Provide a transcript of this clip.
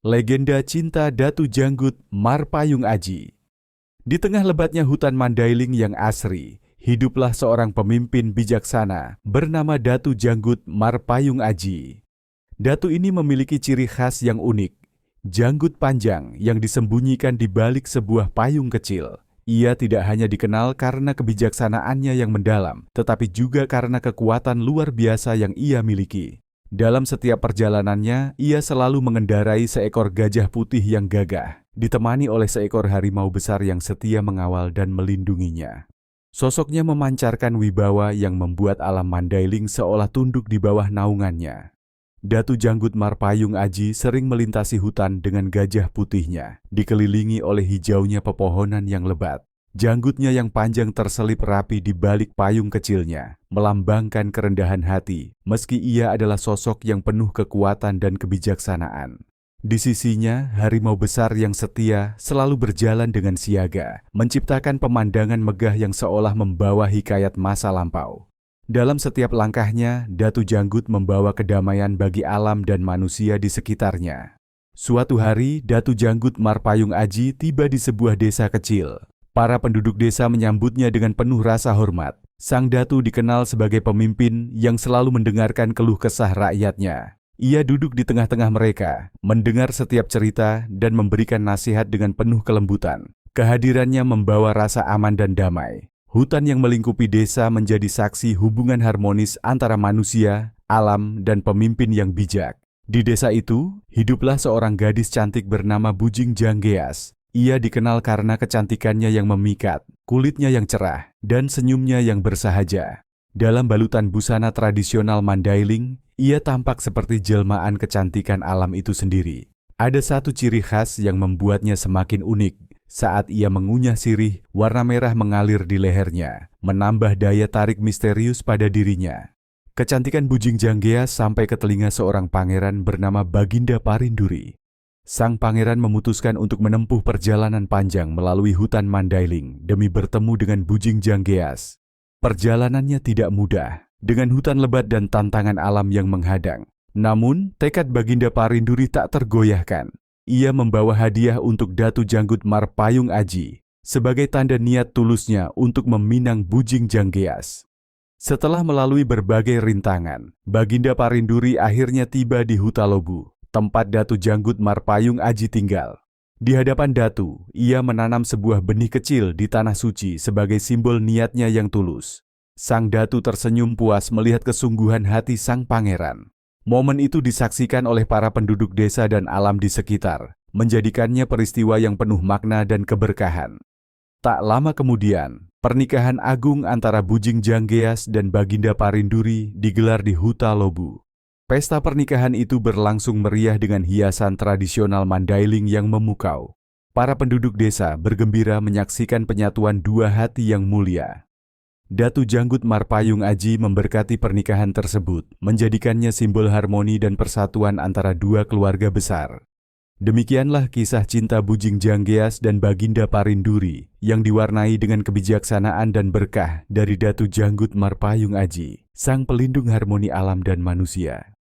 Legenda cinta Datu Janggut Marpayung Aji. Di tengah lebatnya hutan Mandailing yang asri, hiduplah seorang pemimpin bijaksana bernama Datu Janggut Marpayung Aji. Datu ini memiliki ciri khas yang unik, janggut panjang yang disembunyikan di balik sebuah payung kecil. Ia tidak hanya dikenal karena kebijaksanaannya yang mendalam, tetapi juga karena kekuatan luar biasa yang ia miliki. Dalam setiap perjalanannya, ia selalu mengendarai seekor gajah putih yang gagah, ditemani oleh seekor harimau besar yang setia mengawal dan melindunginya. Sosoknya memancarkan wibawa yang membuat alam Mandailing seolah tunduk di bawah naungannya. Datu Janggut Marpayung Aji sering melintasi hutan dengan gajah putihnya, dikelilingi oleh hijaunya pepohonan yang lebat. Janggutnya yang panjang terselip rapi di balik payung kecilnya, melambangkan kerendahan hati, meski ia adalah sosok yang penuh kekuatan dan kebijaksanaan. Di sisinya, harimau besar yang setia selalu berjalan dengan siaga, menciptakan pemandangan megah yang seolah membawa hikayat masa lampau. Dalam setiap langkahnya, Datu Janggut membawa kedamaian bagi alam dan manusia di sekitarnya. Suatu hari, Datu Janggut Marpayung Aji tiba di sebuah desa kecil. Para penduduk desa menyambutnya dengan penuh rasa hormat. Sang Datu dikenal sebagai pemimpin yang selalu mendengarkan keluh kesah rakyatnya. Ia duduk di tengah-tengah mereka, mendengar setiap cerita dan memberikan nasihat dengan penuh kelembutan. Kehadirannya membawa rasa aman dan damai. Hutan yang melingkupi desa menjadi saksi hubungan harmonis antara manusia, alam, dan pemimpin yang bijak. Di desa itu, hiduplah seorang gadis cantik bernama Bujing Janggeas. Ia dikenal karena kecantikannya yang memikat, kulitnya yang cerah, dan senyumnya yang bersahaja. Dalam balutan busana tradisional Mandailing, ia tampak seperti jelmaan kecantikan alam itu sendiri. Ada satu ciri khas yang membuatnya semakin unik. Saat ia mengunyah sirih, warna merah mengalir di lehernya, menambah daya tarik misterius pada dirinya. Kecantikan Bujing Janggeas sampai ke telinga seorang pangeran bernama Baginda Parinduri. Sang pangeran memutuskan untuk menempuh perjalanan panjang melalui hutan Mandailing demi bertemu dengan Bujing Janggeas. Perjalanannya tidak mudah, dengan hutan lebat dan tantangan alam yang menghadang. Namun, tekad Baginda Parinduri tak tergoyahkan. Ia membawa hadiah untuk Datu Janggut Marpayung Aji, sebagai tanda niat tulusnya untuk meminang Bujing Janggeas. Setelah melalui berbagai rintangan, Baginda Parinduri akhirnya tiba di Hutalobu, tempat Datu Janggut Marpayung Aji tinggal. Di hadapan Datu, ia menanam sebuah benih kecil di tanah suci sebagai simbol niatnya yang tulus. Sang Datu tersenyum puas melihat kesungguhan hati sang pangeran. Momen itu disaksikan oleh para penduduk desa dan alam di sekitar, menjadikannya peristiwa yang penuh makna dan keberkahan. Tak lama kemudian, pernikahan agung antara Bujing Janggeas dan Baginda Parinduri digelar di Hutalobu. Pesta pernikahan itu berlangsung meriah dengan hiasan tradisional Mandailing yang memukau. Para penduduk desa bergembira menyaksikan penyatuan dua hati yang mulia. Datu Janggut Marpayung Aji memberkati pernikahan tersebut, menjadikannya simbol harmoni dan persatuan antara dua keluarga besar. Demikianlah kisah cinta Bujing Janggeas dan Baginda Parinduri yang diwarnai dengan kebijaksanaan dan berkah dari Datu Janggut Marpayung Aji, sang pelindung harmoni alam dan manusia.